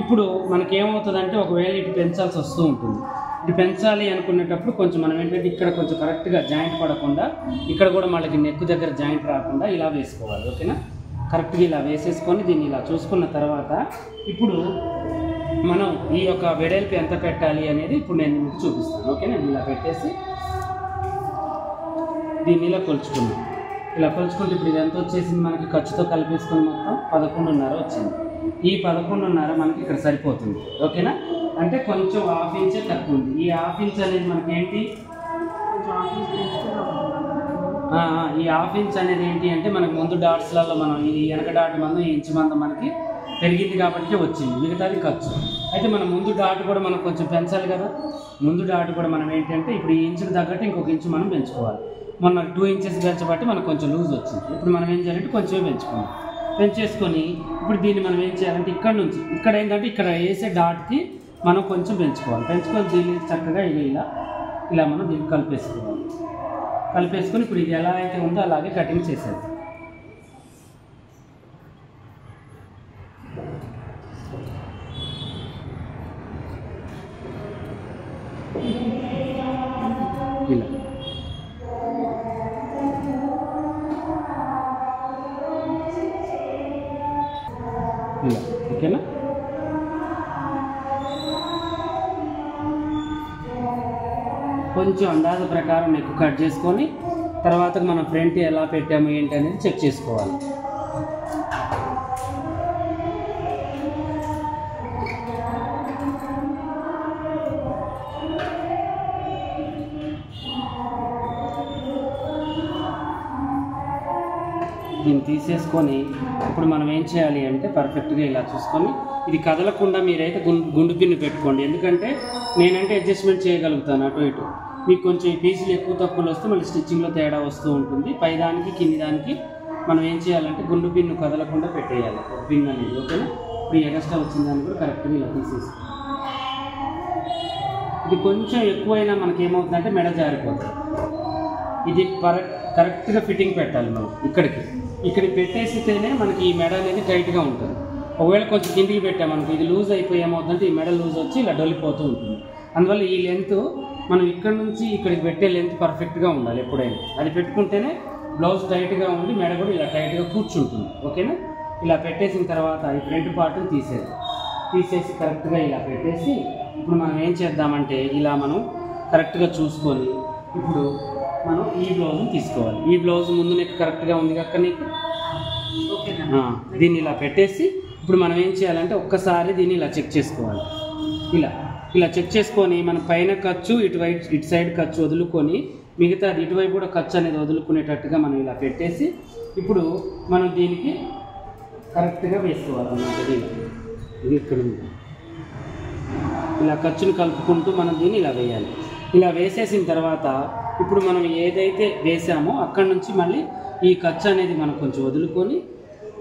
ఇప్పుడు మనకేమవుతుందంటే ఒకవేళ ఇటు పెంచాల్సి వస్తూ ఉంటుంది. ఇది పెంచాలి అనుకునేటప్పుడు కొంచెం మనం ఏంటంటే ఇక్కడ కొంచెం కరెక్ట్గా జాయింట్ పడకుండా, ఇక్కడ కూడా మనకి నెక్ దగ్గర జాయింట్ రాకుండా ఇలా వేసుకోవాలి. ఓకేనా? కరెక్ట్గా ఇలా వేసేసుకొని దీన్ని ఇలా చూసుకున్న తర్వాత ఇప్పుడు మనం ఈ యొక్క వెడల్పు ఎంత పెట్టాలి అనేది ఇప్పుడు నేను మీకు చూపిస్తాను. ఓకేనా? ఇలా పెట్టేసి దీన్ని ఇలా కొలుచుకున్నాం. ఇలా కొలుచుకుంటే ఇప్పుడు ఇది ఎంత వచ్చేసింది మనకి ఖర్చుతో కలిపేసుకుని మొత్తం 11.5 వచ్చింది. ఈ 11.5 మనకి ఇక్కడ సరిపోతుంది. ఓకేనా? అంటే కొంచెం 1/2 ఇంచే తక్కువ ఉంది. ఈ 1/2 ఇంచ్ అనేది మనకి ఏంటి, ఈ 1/2 ఇంచ్ అనేది ఏంటి అంటే మనకి ముందు డాట్స్లలో మనం ఈ వెనక డాట్ మందం ఈ ఇంచు మందం మనకి పెరిగింది కాబట్టి వచ్చింది, మిగతాది ఖర్చు. అయితే మనం ముందు డాట్ కూడా మనం కొంచెం పెంచాలి కదా. ముందు డాట్ కూడా మనం ఏంటంటే ఇప్పుడు ఈ ఇంచుకు తగ్గట్టు ఇంకొక ఇంచు మనం పెంచుకోవాలి. మొన్న 2 ఇంచెస్ పెంచబట్టి మనకు కొంచెం లూజ్ వచ్చింది. ఇప్పుడు మనం ఏం చేయాలంటే కొంచెం పెంచేసుకొని ఇప్పుడు దీన్ని మనం ఏం చేయాలంటే ఇక్కడ నుంచి ఇక్కడ ఏంటంటే ఇక్కడ వేసే డాట్కి మనం కొంచెం పెంచుకొని దీన్ని చక్కగా ఇలా మనం దీన్ని కలిపేసుకొని ఇప్పుడు ఇది ఎలా అయితే ఉందో అలాగే కటింగ్ చేసేది. ఇలా ఓకేనా? కొంచెం అందాజ ప్రకారం నెక్ కట్ చేసుకొని తర్వాత మనం ఫ్రంట్ ఎలా పెట్టాము ఏంటి అనేది చెక్ చేసుకోవాలి. దీన్ని తీసేసుకొని ఇప్పుడు మనం ఏం చేయాలి అంటే పర్ఫెక్ట్గా ఇలా చూసుకొని ఇది కదలకుండా మీరైతే గుండు పిన్ను పెట్టుకోండి. ఎందుకంటే నేనంటే అడ్జస్ట్మెంట్ చేయగలుగుతాను అటు ఇటు. మీకు కొంచెం ఈ పీసులు ఎక్కువ తక్కువలు వస్తే మళ్ళీ స్టిచ్చింగ్లో తేడా వస్తూ ఉంటుంది. పైదానికి కింది దానికి మనం ఏం చేయాలంటే గుండు పిన్ను కదలకుండా పెట్టేయాలి ఒక పిన్ అనేది. ఓకేనా? ఇప్పుడు ఎక్స్ట్రా వచ్చిన దాన్ని కూడా కరెక్ట్గా ఇలా తీసేసుకోండి. ఇది కొంచెం ఎక్కువైనా మనకి ఏమవుతుందంటే మెడ జారిపోతుంది. ఇది కరెక్ట్గా ఫిట్టింగ్ పెట్టాలి మనం. ఇక్కడికి పెట్టేసితేనే మనకి ఈ మెడ అనేది టైట్గా ఉంటుంది. ఒకవేళ కొంచెం కిందికి పెట్టామనుకో ఇది లూజ్ అయిపోయి ఏమవుతుందంటే ఈ మెడ లూజ్ వచ్చి ఇలా డొలిపోతూ ఉంటుంది. అందువల్ల ఈ లెంత్ మనం ఇక్కడ నుంచి ఇక్కడికి పెట్టే లెంత్ పర్ఫెక్ట్గా ఉండాలి ఎప్పుడైనా. అది పెట్టుకుంటేనే బ్లౌజ్ టైట్గా ఉండి మెడ కూడా ఇలా టైట్గా కూర్చుంటుంది. ఓకేనా? ఇలా పెట్టేసిన తర్వాత ఈ ఫ్రంట్ పార్ట్ని తీసేసి కరెక్ట్గా ఇలా పెట్టేసి ఇప్పుడు మనం ఏం చేద్దామంటే ఇలా మనం కరెక్ట్గా చూసుకొని ఇప్పుడు మనం ఈ బ్లౌజ్ని తీసుకోవాలి. ఈ బ్లౌజ్ ముందు నెక్ కరెక్ట్గా ఉంది కనుక నీకు దీన్ని ఇలా పెట్టేసి ఇప్పుడు మనం ఏం చేయాలంటే ఒక్కసారి దీన్ని ఇలా చెక్ చేసుకోవాలి. ఇలా చెక్ చేసుకొని మన పైన ఖర్చు ఇటు సైడ్ ఖర్చు వదులుకొని మిగతాది ఇటువైపు కూడా ఖర్చు అనేది వదులుకునేటట్టుగా మనం ఇలా పెట్టేసి ఇప్పుడు మనం దీనికి కరెక్ట్గా వేసుకోవాలన్నమాట. ఇది ఇక్కడ ఉంది. ఇలా ఖర్చును కలుపుకుంటూ మనం దీన్ని ఇలా వేయాలి. ఇలా వేసేసిన తర్వాత ఇప్పుడు మనం ఏదైతే వేసామో అక్కడి నుంచి మళ్ళీ ఈ ఖర్చు అనేది మనం కొంచెం వదులుకొని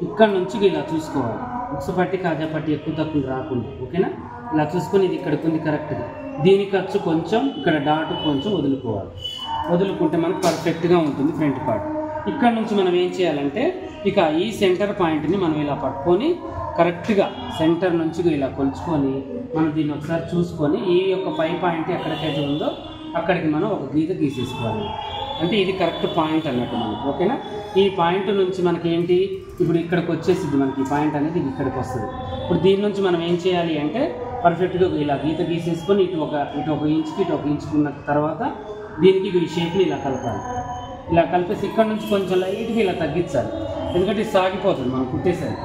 ఇక్కడ నుంచి ఇలా చూసుకోవాలి. ఉక్సు పట్టి కాజా పట్టి ఎక్కువ తక్కువ రాకుండా. ఓకేనా? ఇలా చూసుకొని ఇది ఇక్కడికి ఉంది కరెక్ట్గా. దీని ఖర్చు కొంచెం ఇక్కడ డాట్ కొంచెం వదులుకుంటే మనకు పర్ఫెక్ట్గా ఉంటుంది ఫ్రంట్ పార్ట్. ఇక్కడ నుంచి మనం ఏం చేయాలంటే ఇక ఈ సెంటర్ పాయింట్ని మనం ఇలా పట్టుకొని కరెక్ట్గా సెంటర్ నుంచి ఇలా కొలుచుకొని మనం దీన్ని ఒకసారి చూసుకొని ఈ యొక్క పై పాయింట్ ఎక్కడికైతే ఉందో అక్కడికి మనం ఒక గీత గీసేసుకోవాలి. అంటే ఇది కరెక్ట్ పాయింట్ అన్నట్టు మనకి. ఓకేనా? ఈ పాయింట్ నుంచి మనకి ఏంటి ఇప్పుడు ఇక్కడికి వచ్చేసింది. మనకి ఈ పాయింట్ అనేది ఇక్కడికి వస్తుంది. ఇప్పుడు దీని నుంచి మనం ఏం చేయాలి అంటే పర్ఫెక్ట్గా ఇలా గీత గీసేసుకొని ఇటు ఒక ఇంచుకి ఇటు ఒక ఇంచుకున్న తర్వాత దీనికి ఈ షేప్ని ఇలా కలపాలి. ఇలా కలిపేసి ఇక్కడ నుంచి కొంచెం లైట్గా ఇలా తగ్గించాలి. ఎందుకంటే ఇది సాగిపోతుంది మనం కుట్టేసరికి.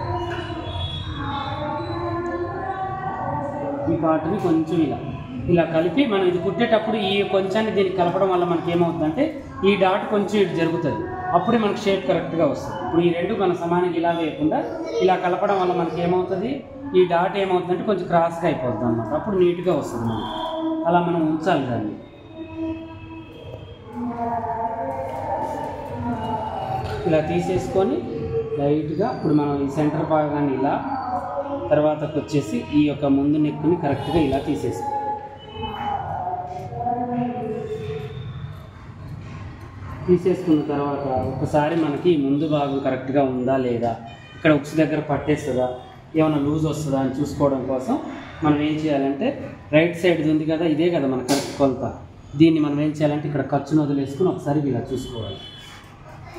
ఈ పార్ట్ని కొంచెం ఇలా ఇలా కలిపి మనం ఇది కుట్టేటప్పుడు ఈ కొంచెం దీన్ని కలపడం వల్ల మనకి ఏమవుతుందంటే ఈ డాట్ కొంచెం ఇటు జరుగుతుంది, అప్పుడే మనకి షేప్ కరెక్ట్గా వస్తుంది. ఇప్పుడు ఈ రెండు మన సమానంగా ఇలా వేయకుండా ఇలా కలపడం వల్ల మనకి ఏమవుతుంది, ఈ డాట్ ఏమవుతుందంటే కొంచెం క్రాస్గా అయిపోతుంది అన్నమాట, అప్పుడు నీట్గా వస్తుంది మనకి. అలా మనం ఉంచాలి దాన్ని. ఇలా తీసేసుకొని లైట్గా ఇప్పుడు మనం ఈ సెంటర్ భాగాన్ని ఇలా, తర్వాతకు వచ్చేసి ఈ యొక్క ముందు నెక్కుని కరెక్ట్గా ఇలా తీసేసుకోవాలి. తీసేసుకున్న తర్వాత ఒకసారి మనకి ముందు భాగం కరెక్ట్గా ఉందా లేదా, ఇక్కడ ఉక్స్ దగ్గర పట్టేస్తుందా, ఏమైనా లూజ్ వస్తుందా అని చూసుకోవడం కోసం మనం ఏం చేయాలంటే రైట్ సైడ్ ఉంది కదా, ఇదే కదా మన కరెక్ట్ కొలత, దీన్ని మనం ఏం చేయాలంటే ఇక్కడ ఖర్చును వదిలేసుకుని ఒకసారి ఇలా చూసుకోవాలి.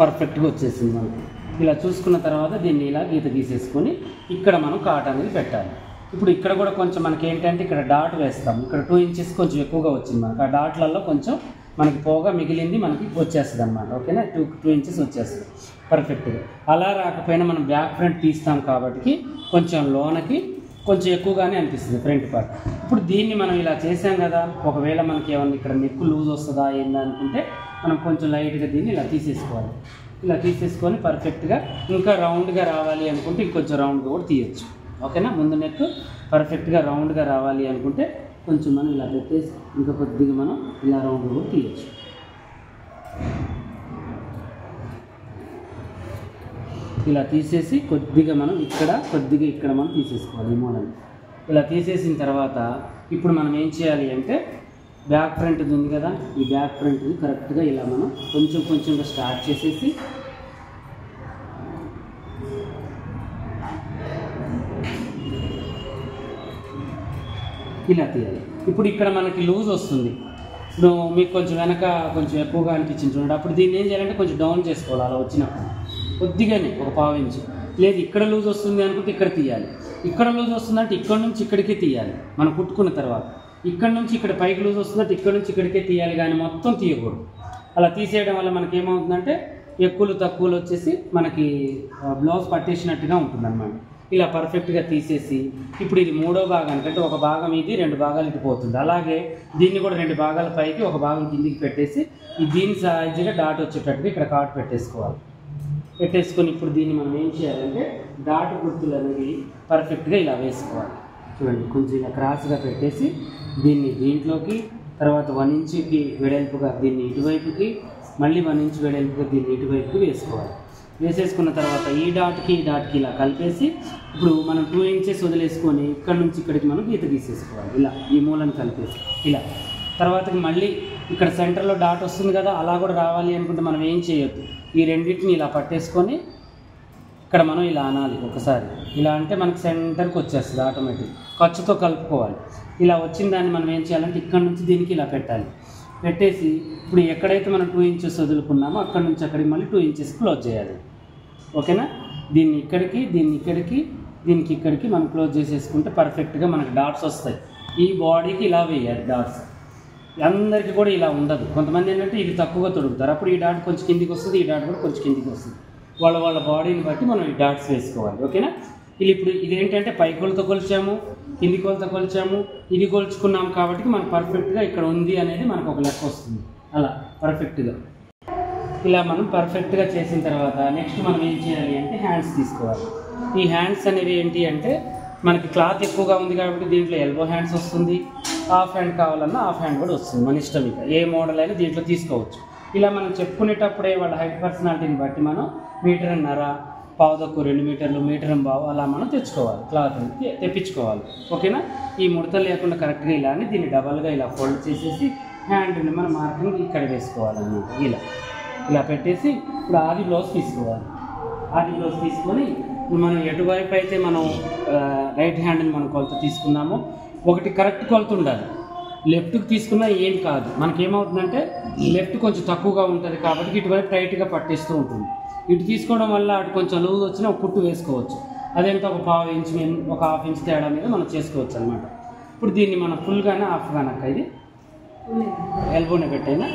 పర్ఫెక్ట్గా వచ్చేసింది మనకి. ఇలా చూసుకున్న తర్వాత దీన్ని ఇలా గీత గీసేసుకొని ఇక్కడ మనం కాట్ అనేది పెట్టాలి. ఇప్పుడు ఇక్కడ కూడా కొంచెం మనకి ఏంటంటే ఇక్కడ డాట్ వేస్తాం, ఇక్కడ 2 ఇంచెస్ కొంచెం ఎక్కువగా వచ్చింది మనకి, ఆ డాట్లలో కొంచెం మనకి పోగా మిగిలింది మనకి వచ్చేస్తుంది అనమాట. ఓకేనా, 2 ఇంచెస్ వచ్చేస్తుంది పర్ఫెక్ట్గా. అలా రాకపోయినా మనం బ్యాక్ ఫ్రంట్ తీస్తాం కాబట్టి కొంచెం లోనకి కొంచెం ఎక్కువగానే అనిపిస్తుంది ఫ్రంట్ పార్ట్. ఇప్పుడు దీన్ని మనం ఇలా చేసాం కదా, ఒకవేళ మనకి ఏమన్నా ఇక్కడ నెక్కు లూజ్ వస్తుందా ఏందా అనుకుంటే మనం కొంచెం లైట్గా దీన్ని ఇలా తీసేసుకోవాలి. ఇలా తీసేసుకొని పర్ఫెక్ట్గా ఇంకా రౌండ్గా రావాలి అనుకుంటే ఇంకొంచెం రౌండ్గా కూడా తీయచ్చు. ఓకేనా, ముందు నెక్ పర్ఫెక్ట్గా రౌండ్గా రావాలి అనుకుంటే కొంచెం మనం ఇలా పెట్టేసి ఇంకా కొద్దిగా మనం ఇలా రౌండ్గా కూడా తీయచ్చు. ఇలా తీసేసి కొద్దిగా మనం ఇక్కడ కొద్దిగా ఇక్కడ మనం తీసేసుకోవాలి ఈ మూలని. ఇలా తీసేసిన తర్వాత ఇప్పుడు మనం ఏం చేయాలి అంటే బ్యాక్ ఫ్రంట్ ఉంది కదా, ఈ బ్యాక్ ఫ్రంట్ని కరెక్ట్గా ఇలా మనం కొంచెం కొంచెంగా స్టార్ట్ చేసేసి ఇలా తీయాలి. ఇప్పుడు ఇక్కడ మనకి లూజ్ వస్తుంది, ఇప్పుడు మీకు కొంచెం వెనక కొంచెం ఎక్కువగా అనిపించింది చూడండి, అప్పుడు దీన్ని ఏం చేయాలంటే కొంచెం డౌన్ చేసుకోవాలి. అలా వచ్చినప్పుడు కొద్దిగానే ఒక 1/4 ఇంచు, లేదు ఇక్కడ లూజ్ వస్తుంది అనుకుంటే ఇక్కడ తీయాలి. ఇక్కడ లూజ్ వస్తుందంటే ఇక్కడ నుంచి ఇక్కడికే తీయాలి మనం కుట్టుకున్న తర్వాత. ఇక్కడ నుంచి ఇక్కడ పైకి లూజ్ వస్తుందంటే ఇక్కడ నుంచి ఇక్కడికే తీయాలి, కానీ మొత్తం తీయకూడదు. అలా తీసేయడం వల్ల మనకి ఏమవుతుందంటే ఎక్కువలు తక్కువలు వచ్చేసి మనకి బ్లౌజ్ పట్టేసినట్టుగా ఉంటుందన్నమాట. ఇలా పర్ఫెక్ట్గా తీసేసి ఇప్పుడు ఇది 3వ భాగానికంటే ఒక భాగం ఇది 2 భాగాలు ఇటు పోతుంది. అలాగే దీన్ని కూడా 2 భాగాల పైకి ఒక భాగం కిందికి పెట్టేసి ఈ దీని సహాయంగా డాట్ వచ్చేటట్టుగా ఇక్కడ కాట్ పెట్టేసుకోవాలి. పెట్టేసుకొని ఇప్పుడు దీన్ని మనం ఏం చేయాలంటే డాట్ గుర్తులు అనేవి పర్ఫెక్ట్గా ఇలా వేసుకోవాలి. చూడండి, కొంచెం ఇలా క్రాస్గా పెట్టేసి దీన్ని దీంట్లోకి, తర్వాత 1 ఇంచుకి వెడల్పుగా దీన్ని ఇటువైపుకి, మళ్ళీ 1 ఇంచు వెడల్పుగా దీన్ని ఇటువైపుకి వేసుకోవాలి. వేసేసుకున్న తర్వాత ఈ డాట్కి ఇలా కలిపేసి ఇప్పుడు మనం 2 ఇంచెస్ వదిలేసుకొని ఇక్కడ నుంచి ఇక్కడికి మనం గీత గీసేసుకోవాలి. ఇలా ఈ మూలను కలిపేసి ఇలా తర్వాతకి మళ్ళీ ఇక్కడ సెంటర్లో డాట్ వస్తుంది కదా, అలా కూడా రావాలి అనుకుంటే మనం ఏం చేయొద్దు, ఈ రెండింటిని ఇలా పట్టేసుకొని ఇక్కడ మనం ఇలా అనాలి ఒకసారి. ఇలా అంటే మనకి సెంటర్కి వచ్చేస్తుంది ఆటోమేటిక్, ఖర్చుతో కలుపుకోవాలి. ఇలా వచ్చిన దాన్ని మనం ఏం చేయాలంటే ఇక్కడ నుంచి దీనికి ఇలా పెట్టాలి. పెట్టేసి ఇప్పుడు ఎక్కడైతే మనం 2 ఇంచెస్ వదులుకున్నామో అక్కడ నుంచి అక్కడికి మళ్ళీ 2 ఇంచెస్ క్లోజ్ చేయాలి. ఓకేనా, దీన్ని ఇక్కడికి, దీన్ని ఇక్కడికి, దీనికి ఇక్కడికి మనం క్లోజ్ చేసేసుకుంటే పర్ఫెక్ట్గా మనకి డాట్స్ వస్తాయి. ఈ బాడీకి ఇలా వేయాలి డాట్స్. అందరికీ కూడా ఇలా ఉండదు, కొంతమంది ఏంటంటే ఇది తక్కువగా తొడుగుతారు, అప్పుడు ఈ డాట్ కొంచెం కిందికి వస్తుంది, ఈ డాట్ కూడా కొంచెం కిందికి వస్తుంది. వాళ్ళ బాడీని బట్టి మనం ఈ డాట్స్ వేసుకోవాలి. ఓకేనా, ఇప్పుడు ఇదేంటంటే పై కొలత కొలిచాము, కింది కొలత కొలిచాము, ఇది కొలుచుకున్నాము కాబట్టి మనకు పర్ఫెక్ట్గా ఇక్కడ ఉంది అనేది మనకు ఒక లెక్క వస్తుంది. అలా పర్ఫెక్ట్గా ఇలా మనం పర్ఫెక్ట్గా చేసిన తర్వాత నెక్స్ట్ మనం ఏం చేయాలి అంటే హ్యాండ్స్ తీసుకోవాలి. ఈ హ్యాండ్స్ అనేవి ఏంటి అంటే మనకి క్లాత్ ఎక్కువగా ఉంది కాబట్టి దీంట్లో ఎల్బో హ్యాండ్స్ వస్తుంది, హాఫ్ హ్యాండ్ కావాలన్నా హాఫ్ హ్యాండ్ కూడా వస్తుంది, మన ఇష్టం. ఇక ఏ మోడల్ అయినా దీంట్లో తీసుకోవచ్చు. ఇలా మనం చెప్పుకునేటప్పుడే వాళ్ళ హైట్ పర్సనాలిటీని బట్టి మనం 1.5 మీటర్, 1.25, 2 మీటర్లు, 1.5 మీటర్ అలా మనం తెచ్చుకోవాలి, క్లాత్ తెప్పించుకోవాలి. ఓకేనా, ఈ ముడతలు లేకుండా కరెక్ట్గా ఇలా అని దీన్ని డబల్గా ఇలా ఫోల్డ్ చేసేసి హ్యాండ్ని మనం మార్కింగ్ ఇక్కడ వేసుకోవాలన్నమాట. ఇలా పెట్టేసి ఇప్పుడు ఆది బ్లౌజ్ తీసుకోవాలి. ఆది బ్లౌజ్ తీసుకొని మనం ఎటువైపు అయితే మనం రైట్ హ్యాండ్ని మనం కొలత తీసుకున్నామో ఒకటి కరెక్ట్ కొలత ఉండాలి. లెఫ్ట్కి తీసుకున్నా ఏం కాదు, మనకేమవుతుందంటే లెఫ్ట్ కొంచెం తక్కువగా ఉంటుంది కాబట్టి ఇటువైపు టైట్గా పట్టేస్తూ ఉంటుంది. ఇటు తీసుకోవడం వల్ల అటు కొంచెం లూజ్ వచ్చినా ఒక కుట్టు వేసుకోవచ్చు. అదేంత ఒక 1/2 ఇంచ్, ఒక 1/2 ఇంచ్ తేడా మీద మనం చేసుకోవచ్చు అనమాట. ఇప్పుడు దీన్ని మనం ఫుల్గానే హాఫ్గానక్క, ఇది ఎల్బోనే పెట్టైనా,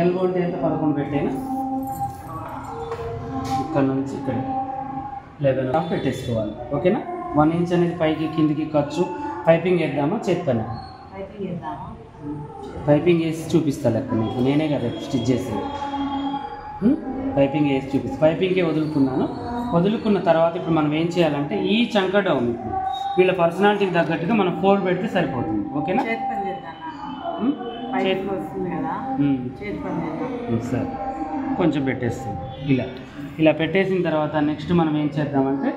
ఎల్బో అంటే ఎంత 11 పెట్టైనా ఇక్కడ నుంచి ఇక్కడ 11 పెట్టేసుకోవాలి. ఓకేనా, 1 ఇంచ్ అనేది పైకి కిందికి ఖర్చు. పైపింగ్ వేద్దామా చేతి పైన? పైపింగ్ వేసి చూపిస్తా లెక్క నీకు, నేనే కదా స్టిచ్ చేసింది. పైపింగ్ వేసి చూపిస్తా. పైపింగే వదులుకున్న తర్వాత ఇప్పుడు మనం ఏం చేయాలంటే ఈ చంక డౌన్ ఇప్పుడు వీళ్ళ పర్సనాలిటీకి తగ్గట్టుగా మనం ఫోల్డ్ పెడితే సరిపోతుంది. ఓకేనా? సరే, కొంచెం పెట్టేస్తుంది. ఇలా పెట్టేసిన తర్వాత నెక్స్ట్ మనం ఏం చేద్దామంటే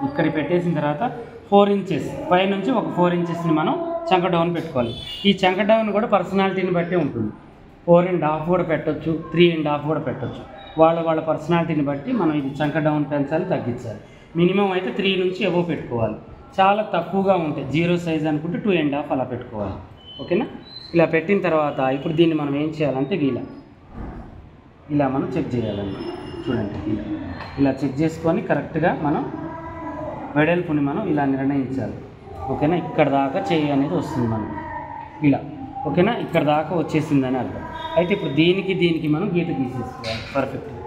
ఇక్కడ పెట్టేసిన తర్వాత 4 ఇంచెస్ పైనుంచి ఒక 4 ఇంచెస్ని మనం చంక డౌన్ పెట్టుకోవాలి. ఈ చంక డౌన్ కూడా పర్సనాలిటీని బట్టి ఉంటుంది. 4.5 కూడా పెట్టొచ్చు, 3.5 కూడా పెట్టొచ్చు. వాళ్ళ పర్సనాలిటీని బట్టి మనం ఇది చంక డౌన్ పెంచాలి, తగ్గించాలి. మినిమం అయితే 3 నుంచి అబోవ్ పెట్టుకోవాలి. చాలా తక్కువగా ఉంటాయి 0 సైజ్ అనుకుంటే 2.5 అలా పెట్టుకోవాలి. ఓకేనా? ఇలా పెట్టిన తర్వాత ఇప్పుడు దీన్ని మనం ఏం చేయాలంటే ఇలా మనం చెక్ చేయాలన్నమాట. చూడండి, ఇలా చెక్ చేసుకొని కరెక్ట్గా మనం వెడల్పుని మనం ఇలా నిర్ణయించాలి. ఓకేనా? ఇక్కడ దాకా చేయి అనేది వస్తుంది మనకి ఇలా. ఓకేనా? ఇక్కడ దాకా వచ్చేసిందని అర్థం. అయితే ఇప్పుడు దీనికి మనం గీత గీసేసుకోవాలి పర్ఫెక్ట్గా.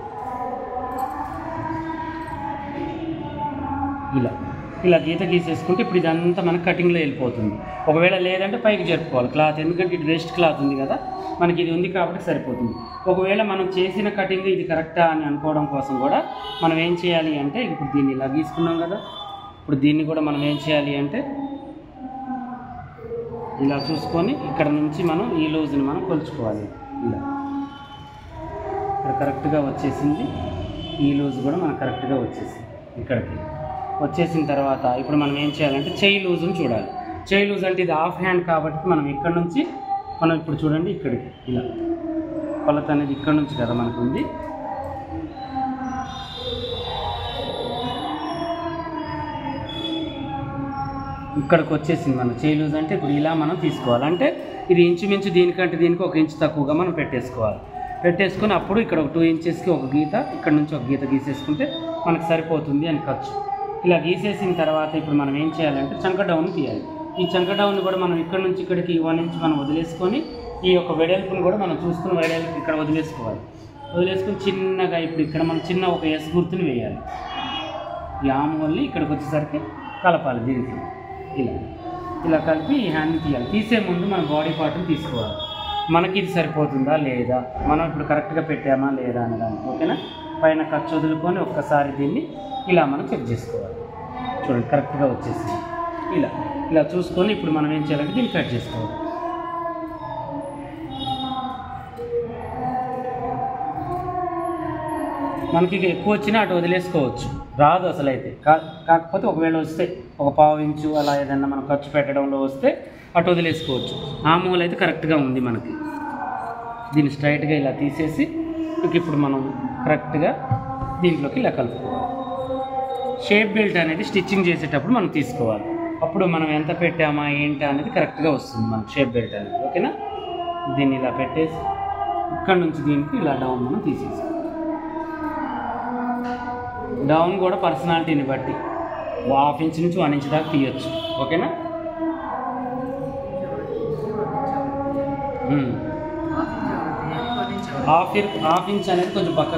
ఇలా గీత గీసేసుకుంటే ఇప్పుడు ఇదంతా మనకి కటింగ్లో వెళ్ళిపోతుంది. ఒకవేళ లేదంటే పైకి జరుపుకోవాలి క్లాత్, ఎందుకంటే ఇది వేస్ట్ క్లాత్ ఉంది కదా, మనకి ఇది ఉంది కాబట్టి సరిపోతుంది. ఒకవేళ మనం చేసిన కటింగ్ ఇది కరెక్టా అని అనుకోవడం కోసం కూడా మనం ఏం చేయాలి అంటే ఇప్పుడు దీన్ని ఇలా గీసుకున్నాం కదా, ఇప్పుడు దీన్ని కూడా మనం ఏం చేయాలి అంటే ఇలా చూసుకొని ఇక్కడ నుంచి మనం ఈ లూజ్ని మనం కొలుచుకోవాలి. ఇక్కడ కరెక్ట్గా వచ్చేసింది, ఈ లూజ్ కూడా మనకు కరెక్ట్గా వచ్చేసింది. ఇక్కడికి వచ్చేసిన తర్వాత ఇప్పుడు మనం ఏం చేయాలంటే చెయ్యి లూజ్ని చూడాలి. చెయ్యి లూజ్ అంటే ఇది హాఫ్ హ్యాండ్ కాబట్టి మనం ఇక్కడ నుంచి మనం ఇప్పుడు చూడండి ఇక్కడికి ఇలా కొలత అనేది ఇక్కడ నుంచి కదా మనకు ఉంది. ఇక్కడికి వచ్చేసింది మన చెయ్యి లూజ్ అంటే ఇప్పుడు ఇలా మనం తీసుకోవాలి. అంటే ఇది ఇంచుమించు దీనికి 1 ఇంచు తక్కువగా మనం పెట్టేసుకొని అప్పుడు ఇక్కడ ఒక 2 ఇంచెస్కి ఒక గీత, ఇక్కడ నుంచి ఒక గీత గీసేసుకుంటే మనకు సరిపోతుంది అని ఖర్చు. ఇలా గీసేసిన తర్వాత ఇప్పుడు మనం ఏం చేయాలంటే చంక డౌన్ తీయాలి. ఈ చంక డౌన్ కూడా మనం ఇక్కడ నుంచి ఇక్కడికి 1 ఇంచ్ మనం వదిలేసుకొని ఈ యొక్క వెడల్పును కూడా మనం చూసుకుని వెడల్పు ఇక్కడ వదిలేసుకొని చిన్నగా ఇప్పుడు ఇక్కడ మనం చిన్న ఒక ఎస్ గుర్తుని వేయాలి. ఈ ఆమ్ హోల్ని ఇక్కడికి వచ్చేసరికి కలపాలి. దీనికి ఇలా కలిపి ఈ హ్యాండ్ని తీయాలి. తీసే ముందు మన బాడీ పార్ట్ని తీసుకోవాలి. మనకి ఇది సరిపోతుందా లేదా, మనం ఇప్పుడు కరెక్ట్గా పెట్టామా లేదా అనడానికి. ఓకేనా? పైన ఖర్చు వదులుకొని ఒక్కసారి దీన్ని ఇలా మనం చెక్ చేసుకోవాలి. చూడండి కరెక్ట్గా వచ్చేసింది. ఇలా చూసుకొని ఇప్పుడు మనం ఏం చేయాలంటే దీన్ని కట్ చేసుకోవాలి. మనకి ఎక్కువ వచ్చినా అటు వదిలేసుకోవచ్చు, రాదు అసలు అయితే. కాకపోతే ఒకవేళ వస్తే ఒక 1/2 ఇంచు అలా ఏదన్నా మనం ఖర్చు పెట్టడంలో వస్తే అటు వదిలేసుకోవచ్చు. ఆ మూల అయితే కరెక్ట్గా ఉంది మనకి. దీన్ని స్ట్రైట్గా ఇలా తీసేసి ఇప్పుడు మనం కరెక్ట్గా దీంట్లోకి ఇలా కలుపుకోవాలి. షేప్ బెల్ట్ అనేది స్టిచ్చింగ్ చేసేటప్పుడు మనం తీసుకోవాలి. అప్పుడు మనం ఎంత పెట్టామా ఏంటా అనేది కరెక్ట్గా వస్తుంది మనకు షేప్ బెల్ట్ అనేది. ఓకేనా? దీన్ని ఇలా పెట్టేసి ఇక్కడ నుంచి దీనికి ఇలా డౌన్ మనం తీసేసుకోవాలి. డౌన్ కూడా పర్సనాలిటీని బట్టి 1/2 ఇంచ్ నుంచి 1 ఇంచ్ దాకా తీయచ్చు. ఓకేనా? హాఫ్ ఇంచ్ అనేది కొంచెం పక్కగా